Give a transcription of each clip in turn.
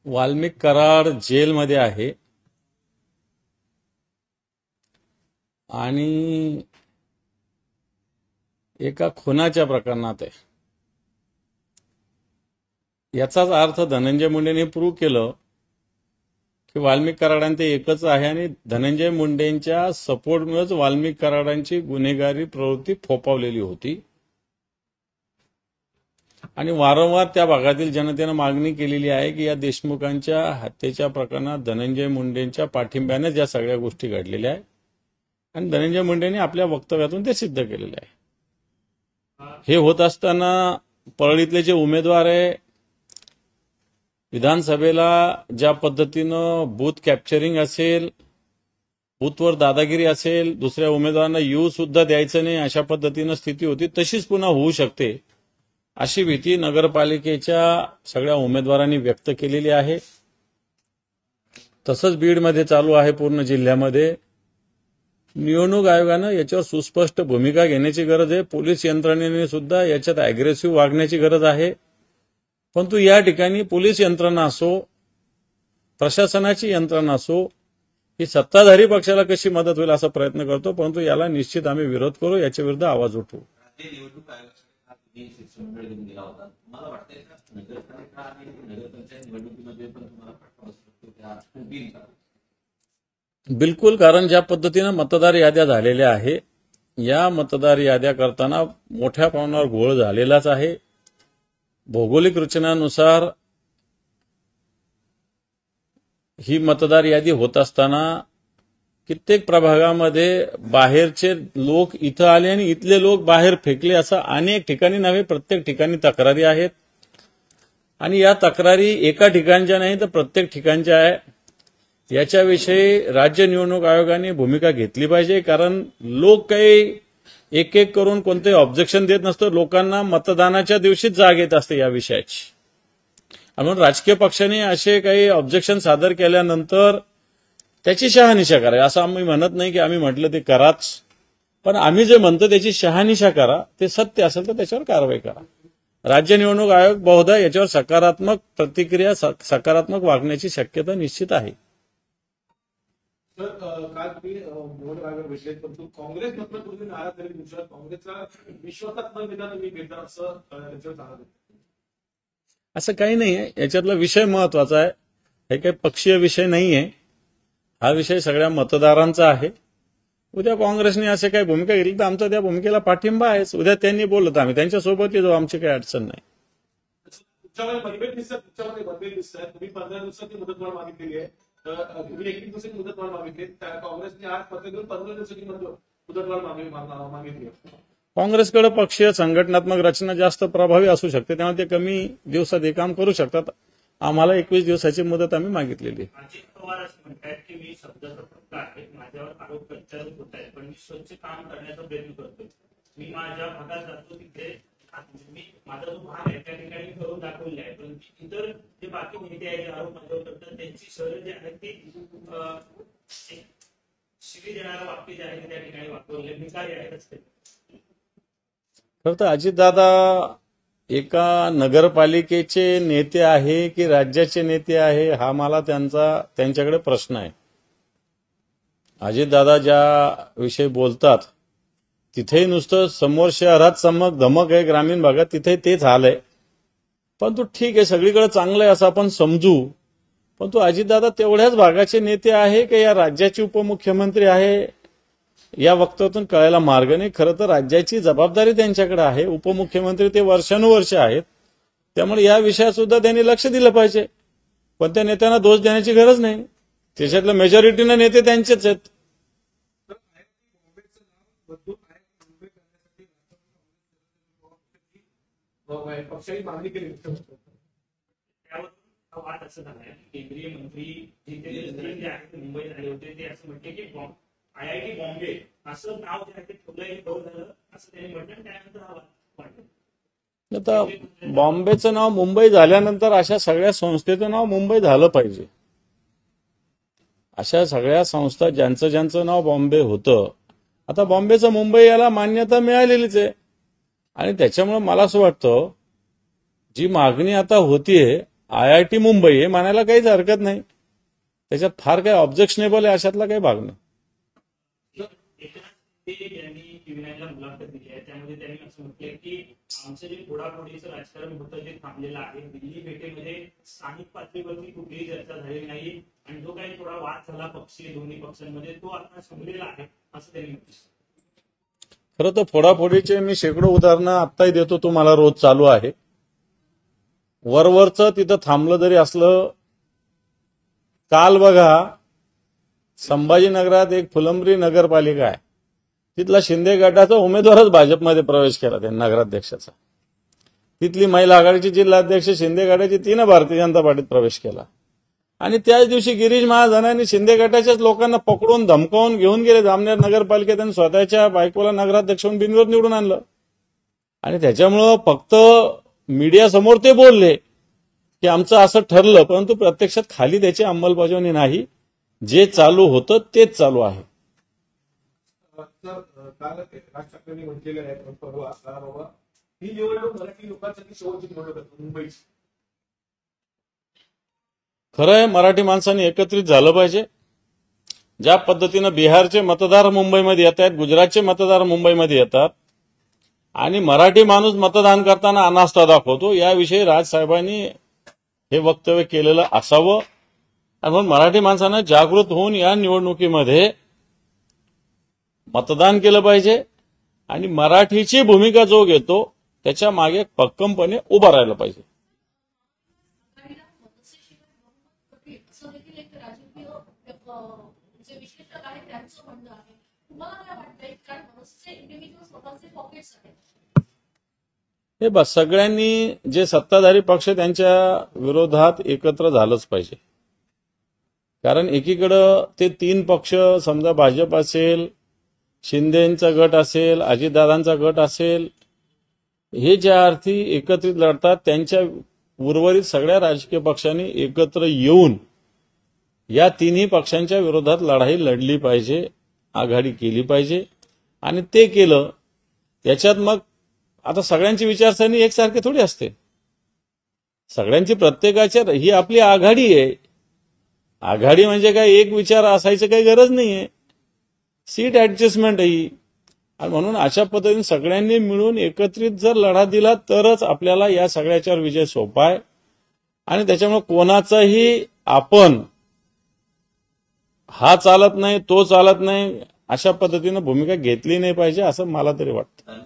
वाल्मिक कराड जेलमध्ये आहे आणि एका खुनाच्या प्रकरणात आहे. याचाच अर्थ धनंजय मुंडेंनी प्रूव्ह केलं की वाल्मिक कराडांचे ते एकच आहे आणि धनंजय मुंडेंच्या सपोर्टमुळेच वाल्मिक कराडांची गुन्हेगारी प्रवृत्ती फोपावलेली होती. आणि वारंवार त्या भागातील जनतेनं मागणी केलेली आहे की या देशमुखांच्या हत्येच्या प्रकरणात धनंजय मुंडेंच्या पाठिंब्यानेच या सगळ्या गोष्टी घडलेल्या आहेत आणि धनंजय मुंडेंनी आपल्या वक्तव्यातून ते सिद्ध केलेले आहे. हे होत असताना परळीतले जे उमेदवार आहे, विधानसभेला ज्या पद्धतीनं बूथ कॅप्चरिंग असेल, बूथवर दादागिरी असेल, दुसऱ्या उमेदवारांना येऊ सुद्धा द्यायचं नाही अशा पद्धतीनं स्थिती होती, तशीच पुन्हा होऊ शकते अशी भीती नगरपालिकेच्या सगळ्या उमेदवारांनी व्यक्त केलेली आहे. तसंच बीडमध्ये चालू आहे पूर्ण जिल्ह्यामध्ये. निवडणूक आयोगानं याच्यावर सुस्पष्ट भूमिका घेण्याची गरज आहे. पोलीस यंत्रणेने सुद्धा याच्यात अॅग्रेसिव्ह वागण्याची गरज आहे. परंतु या ठिकाणी पोलीस यंत्रणा असो, प्रशासनाची यंत्रणा असो, ही सत्ताधारी पक्षाला कशी मदत होईल असा प्रयत्न करतो, परंतु याला निश्चित आम्ही विरोध करू, याच्या विरुद्ध आवाज उठवू. बिलकुल, कारण ज्या पद्धतीनं मतदार याद्या झालेल्या आहे, या मतदार याद्या करताना मोठ्या प्रमाणावर घोळ झालेलाच आहे. भौगोलिक रचनेनुसार ही मतदार यादी होत असताना कित्येक प्रभागामध्ये बाहेरचे लोक इथं आले आणि इथले लोक बाहेर फेकले, असं अनेक ठिकाणी नव्हे प्रत्येक ठिकाणी तक्रारी आहेत. आणि या तक्रारी एका ठिकाणच्या नाही तर प्रत्येक ठिकाणच्या आहे. याच्याविषयी राज्य निवडणूक आयोगाने भूमिका घेतली पाहिजे, कारण लोक काही एक एक करून कोणतेही ऑब्जेक्शन देत नसतं. लोकांना मतदानाच्या दिवशीच जाग येत असते या विषयाची. म्हणून राजकीय पक्षांनी असे काही ऑब्जेक्शन सादर केल्यानंतर त्याची शहानिशा करा. असं आम्ही म्हणत नाही की आम्ही म्हटलं ते कराच, पण आम्ही जे म्हणतो त्याची शहानिशा करा. ते सत्य असेल तर त्याच्यावर कारवाई करा. राज्य निवडणूक आयोग बहुधा याच्यावर सकारात्मक प्रतिक्रिया, सकारात्मक वागण्याची शक्यता निश्चित आहे. काल तुम्ही निवडणूक आयोगावर भेटले, परंतु काँग्रेस मधून तुम्ही नाराज झाले. दुसऱ्या काँग्रेसचा विश्वासात न घेता तुम्ही भेटला असं त्याच्यावर सांगत. असं काही नाही आहे. याच्यातला विषय महत्वाचा आहे. हे काही पक्षीय विषय नाही आहे. हा विषय सगळ्या मतदारांचा आहे. उद्या काँग्रेसने असे काही भूमिका घेतली तर आमचा त्या भूमिकेला पाठिंबा आहेच. उद्या त्यांनी बोलत आम्ही त्यांच्यासोबत येतो, आमची काही अडचण नाही. तुमच्यामध्ये मतभेद दिसतात, तुम्ही 15 दिवसाची मुदतवाढ मागितलेली आहे, तुम्ही 21 दिवसाची मुदतवाढ मागितली. काँग्रेसने आज पत्र देऊन 15 दिवसाची मुदतवाढ मागितली. काँग्रेसकडे पक्षीय संघटनात्मक रचना जास्त प्रभावी असू शकते, त्यामुळे ते कमी दिवसात हे काम करू शकतात. आम्हाला 21 दिवसाची मुदत आम्ही मागितलेली. अजित पवार असं म्हणतात की मी शब्दसंपत्ती आहे, माझ्यावर आरोप प्रत्यारोप होत आहे, पण मी स्वच्छ काम करण्याचा प्रयत्न करतो. मी माझ्या भागात जातो तिथे मी माझा जो भाग आहे त्या ठिकाणी करून दाखवले आहे, पण इतर जे बाकी नेते आहेत जे आरोप माझ्यावर करतात त्यांची शहरं जी आहेत ती शिवी देणारा वाक्य जे आहे त्या ठिकाणी वापरले भिकारी आहेत असते. खरं तर अजितदादा एका नगरपालिकेचे नेते आहे की राज्याचे नेते आहे, हा मला त्यांच्याकडे प्रश्न आहे. अजितदादा ज्या विषयी बोलतात तिथेही नुसतं समोर शहरात चमक धमक आहे, ग्रामीण भागात तिथे तेच हाल आहे. पण तो ठीक आहे, सगळीकडे चांगलं आहे असं आपण समजू. पण तो अजितदादा तेवढ्याच भागाचे नेते आहे की या राज्याचे उपमुख्यमंत्री आहे, या वक्तव्यातून कळायला मार्ग नाही. खरं तर राज्याची जबाबदारी त्यांच्याकडे आहे. उपमुख्यमंत्री ते वर्षानुवर्ष आहेत, त्यामुळे या विषयात सुद्धा त्यांनी लक्ष दिलं पाहिजे. पण त्या नेत्यांना दोष देण्याची गरज नाही. त्याच्यातलं मेजॉरिटीनं नेते त्यांचेच आहेत. पक्षाची मागणी केली त्यावर वाद असं झालाय. केंद्रीय मंत्री जे आहेत मुंबईत आले होते ते असं म्हणते की IIT बॉम्बे असं नाव जे आहे ते ठेवलं हे गौर झालं असं त्यांनी म्हटलं. त्यानंतर हा वाटतं आता बॉम्बेचं नाव मुंबई झाल्यानंतर अशा सगळ्या संस्थेचं नाव मुंबई झालं पाहिजे. अशा सगळ्या संस्था ज्यांचं नाव बॉम्बे होतं, आता बॉम्बेचं मुंबई याला मान्यता मिळालेलीच आहे. आणि त्याच्यामुळे मला असं वाटतं जी मागणी आता होतीये, IIT मुंबई हे म्हणायला काहीच हरकत नाही. त्याच्यात फार काही ऑब्जेक्शनेबल आहे अशातला काही भाग नाही. एकनाथ शिंदे यांनी टीव्ही9ला मुलाखत दिली आहे, त्यामध्ये त्यांनी असं म्हटलंय की आमचं जे फोडाफोडीचं राजकारण होतं ते थांबलेलं आहे. दिल्ली भेटीमध्ये स्थानिक पातळीवरती कुठलीही चर्चा झालेली नाही आणि जो काही थोडा वाद झाला पक्षीय दोन्ही पक्षांमध्ये तो आता संपलेला आहे असं त्यांनी म्हटलं. खरं तर फोडाफोडीचे मी शेकडो उदाहरणं आत्ताही देतो, तुम्हाला रोज चालू आहे. वरवरचं तिथं थांबलं जरी असलं, काल बघा संभाजीनगरात एक फुलंब्री नगरपालिका आहे, तिथला शिंदे गटाचा उमेदवारच भाजपमध्ये प्रवेश केला त्यांनी नगराध्यक्षाचा. तिथली महिला आघाडीची जिल्हाध्यक्ष शिंदे गटाची तिनं भारतीय जनता पार्टीत प्रवेश केला. आणि त्याच दिवशी गिरीश महाजनांनी शिंदे गटाच्याच लोकांना पकडून धमकावून घेऊन गेले जामनेर नगरपालिकेत आणि स्वतःच्या बायकोला नगराध्यक्ष म्हणून बिनविरोध निवडून आणलं. आणि त्याच्यामुळं फक्त मीडियासमोर ते बोलले की आमचं असं ठरलं, परंतु प्रत्यक्षात खाली त्याची अंमलबजावणी नाही. जे चालू होतं तेच चालू आहे. काल राज ठाकरेंनी म्हटलेलं आहे परवा बाबा ही निवडणूक मराठी लोकांसाठी शेवटची निवडणूक आहे मुंबईची. खरं आहे, मराठी माणसांनी एकत्रित झालं पाहिजे. ज्या पद्धतीनं बिहारचे मतदार मुंबईमध्ये येत आहेत, गुजरातचे मतदार मुंबईमध्ये येतात आणि मराठी माणूस मतदान करताना अनास्था दाखवतो, याविषयी राजसाहेबांनी हे वक्तव्य केलेलं असावं. आणि म्हणून मराठी माणसानं जागृत होऊन या निवडणुकीमध्ये मतदान केलं पाहिजे आणि मराठीची भूमिका जो घेतो त्याच्या मागे भक्कमपणे उभा राहिलं पाहिजे. हे बस सगळ्यांनी जे सत्ताधारी पक्ष त्यांच्या विरोधात एकत्र झालंच पाहिजे. कारण एकीकडं ते 3 पक्ष, समजा भाजप असेल, शिंदेंचा गट असेल, अजितदादांचा गट असेल, हे ज्या अर्थी एकत्रित लढतात, त्यांच्या उर्वरित सगळ्या राजकीय पक्षांनी एकत्र येऊन या 3ही पक्षांच्या विरोधात लढाई लढली पाहिजे, आघाडी केली पाहिजे. आणि ते केलं. याच्यात मग आता सगळ्यांची विचारसरणी एकसारखी थोडी असते. सगळ्यांची प्रत्येकाच्या, ही आपली आघाडी आहे. आघाडी म्हणजे काय एक विचार असायचं काही गरज नाहीये. सीट ऍडजस्टमेंट आहे. आणि म्हणून अशा पद्धतीने सगळ्यांनी मिळून एकत्रित जर लढा दिला तरच आपल्याला या सगळ्याच्यावर विजय सोपा आहे. आणि त्याच्यामुळे कोणाचाही आपण हा चालत नाही, तो चालत नाही, अशा पद्धतीनं भूमिका घेतली नाही पाहिजे असं मला तरी वाटतं.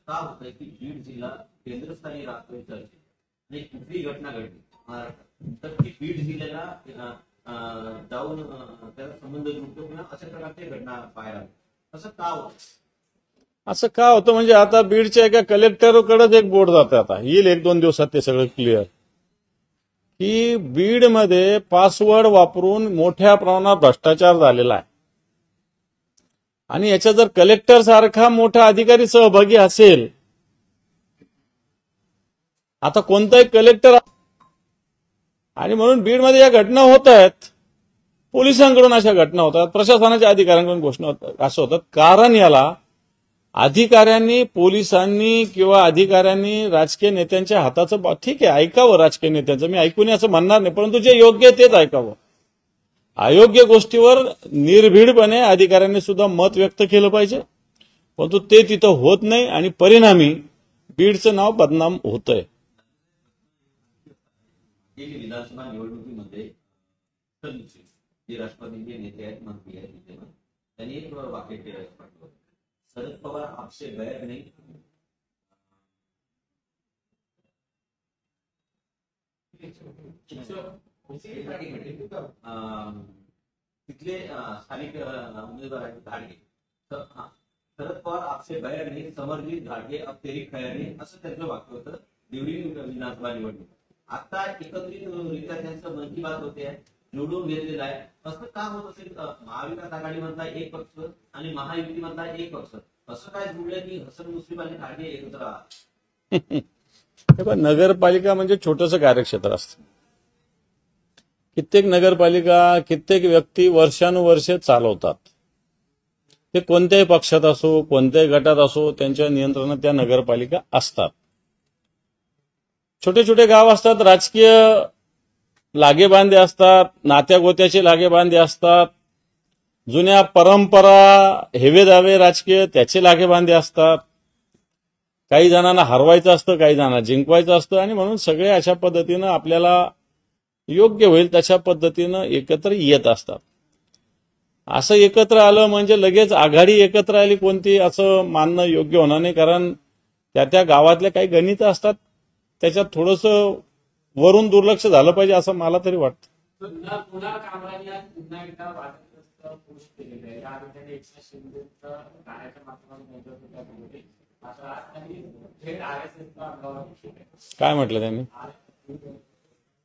का होतंय की बीड जिल्हा केंद्रस्थानी राहतोय आणि कुठली घटना घडली तर ती बीड जिल्ह्याला जाऊन त्याचा संबंध जुळतो किंवा अशा प्रकारची घटना पाहायला असं का होतं? असं का होतं म्हणजे आता बीडच्या एका कलेक्टरकडेच एक बोर्ड जातं, आता येईल 1-2 दिवसात ते सगळं क्लिअर, की बीडमध्ये पासवर्ड वापरून मोठ्या प्रमाणात भ्रष्टाचार झालेला आहे. आणि याच्यात जर कलेक्टर सारखा मोठा अधिकारी सहभागी असेल, आता कोणताही कलेक्टर, आणि म्हणून बीडमध्ये या घटना होत आहेत, पोलिसांकडून अशा घटना होतात, प्रशासनाच्या अधिकाऱ्यांकडून घोषणा होतात, असं होतं. कारण याला अधिकाऱ्यांनी, पोलिसांनी किंवा अधिकाऱ्यांनी राजकीय नेत्यांच्या हाताचं, ठीक आहे ऐकावं राजकीय नेत्यांचं, मी ऐकून असं म्हणणार नाही, परंतु जे योग्य आहे तेच ऐकावं. अयोग्य गोष्टीवर निर्भीडपणे अधिकाऱ्यांनी सुद्धा मत व्यक्त केलं पाहिजे, परंतु ते तिथं होत नाही आणि परिणामी बीडचं नाव बदनाम होतंय. विधानसभा निवडणुकीमध्ये जे राष्ट्रवादीचे नेते आहेत, मंत्री आहेत, त्यांनी एक वाक्य केलं, शरद पवार आपसे गैर नहीं, तिथले स्थानिक उमेदवार आहेत घाडगे, शरद पवार आपसे गैर नहीं, समरजीत घाडगे अब तेरी खैर नहीं, असं त्यांचं वाक्य होतं दिवडी विधानसभा निवडणूक. आता एकत्रितरित्या त्यांचं मन की बात होते, निवडून घेतलेलं आहे. असं का होत असेल? महाविकास आघाडीमधला एक पक्ष आणि महायुतीमधला एक पक्ष असं काय जुळलं की हसन मुश्रीफ आणि घाडगे एकत्र आहात? नगरपालिका म्हणजे छोटंसं कार्यक्षेत्र असतं. कित्येक नगरपालिका, कित्येक व्यक्ती वर्षानुवर्षे चालवतात. ते कोणत्याही पक्षात असो, कोणत्याही गटात असो, त्यांच्या नियंत्रणात त्या नगरपालिका असतात. छोटे छोटे गाव असतात, राजकीय लागेबांधे असतात, नात्यागोत्याचे लागेबांधे असतात, जुन्या परंपरा, हेवेदावे राजकीय त्याचे लागेबांधे असतात. काही जणांना हरवायचं असतं, काही जणांना जिंकवायचं असतं, आणि म्हणून सगळे अशा पद्धतीनं आपल्याला योग्य होईल तशा पद्धतीनं एकत्र येत असतात. असं एकत्र आलं म्हणजे लगेच आघाडी एकत्र आली कोणती असं मानणं योग्य होणार नाही, कारण त्या गावातल्या काही गणित असतात, त्याच्यात थोडंसं वरून दुर्लक्ष झालं पाहिजे असं मला तरी वाटतं. पुन्हा कामराने आज पुन्हा एकदा वादग्रस्त पोस्ट केलेलं आहे. या ठिकाणी एकनाथ शिंदेचं गाण्याच्या माध्यमातून नेतृत्व केले. आता आज त्यांनी थेट RSSचा अंगावर केलं. काय म्हटलं त्यांनी?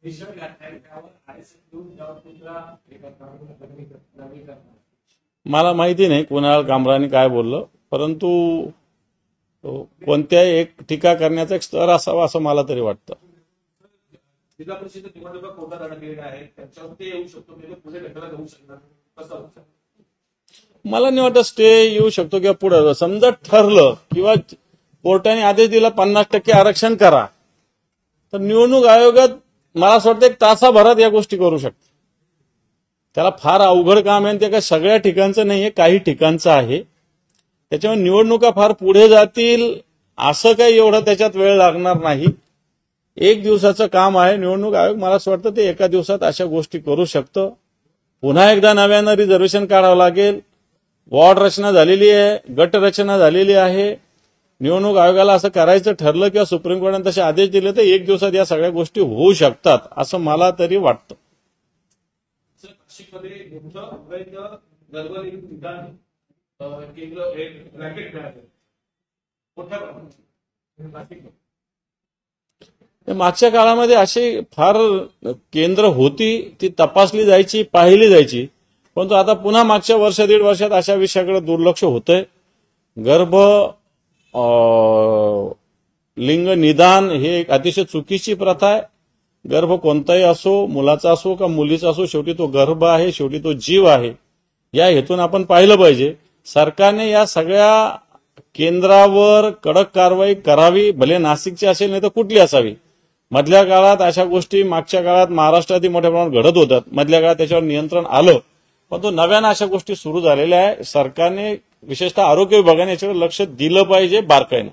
विषय घातलाय त्यावर RSS घेऊन त्यावर तुमचा नवी करणार. मला माहिती नाही कुणाल कामराने काय बोललं, परंतु कोणत्याही एक टीका करण्याचा एक स्तर असावा असं मला तरी वाटतं. जिल्हा परिषद निवडणुका कोर्टात अडकलेल्या आहेत, त्यांच्यावर ते येऊ शकतो, म्हणजे पुढे ढकलला जाऊ शकणार कसं होतं? मला नाही वाटत स्टे येऊ शकतो किंवा पुढे समजा ठरलं किंवा कोर्टाने आदेश दिला 50% आरक्षण करा, तर निवडणूक आयोगात मला असं वाटतं 1 तासाभरात या गोष्टी करू शकते. त्याला फार अवघड काम आहे, ते काय सगळ्या ठिकाणचं नाहीये, काही ठिकाणचं आहे. त्याच्यामुळे निवडणुका फार पुढे जातील असं काही एवढं त्याच्यात वेळ लागणार नाही. 1 दिवसाचं काम आहे. निवडणूक आयोग मला असं वाटतं ते 1 दिवसात अशा गोष्टी करू शकतं. पुन्हा एकदा नव्यानं रिझर्वेशन काढावं लागेल. वॉर्ड रचना झालेली आहे, गट रचना झालेली आहे. निवडणूक आयोगाला असं करायचं ठरलं किंवा सुप्रीम कोर्टाने तसे आदेश दिले तर 1 दिवसात या सगळ्या गोष्टी होऊ शकतात असं मला तरी वाटतं. नाशिकमध्ये मोठं अवैध गडबडी निदान केंद्र रॅकेट मिळालं मोठ्या प्रमाणात नाशिकमध्ये. मागच्या काळामध्ये अशी फार केंद्र होती, ती तपासली जायची, पाहिली जायची, परंतु आता पुन्हा मागच्या वर्ष 1.5 वर्षात अशा विषयाकडे दुर्लक्ष होतंय. गर्भ लिंग निदान हे एक अतिशय चुकीची प्रथा आहे. गर्भ कोणताही असो, मुलाचा असो का मुलीचा असो, शेवटी तो गर्भ आहे, शेवटी तो जीव आहे. या हेतून आपण पाहिलं पाहिजे. सरकारने या सगळ्या केंद्रावर कडक कारवाई करावी, भले नाशिकची असेल नाही तर कुठली असावी. मधल्या काळात अशा गोष्टी मागच्या काळात महाराष्ट्रातही मोठ्या प्रमाणात घडत होतात. मधल्या काळात त्याच्यावर नियंत्रण आलं, पण तो नव्यानं अशा गोष्टी सुरू झालेल्या आहे. सरकारने विशेषतः आरोग्य विभागाने याच्यावर लक्ष दिलं पाहिजे बारकाईने.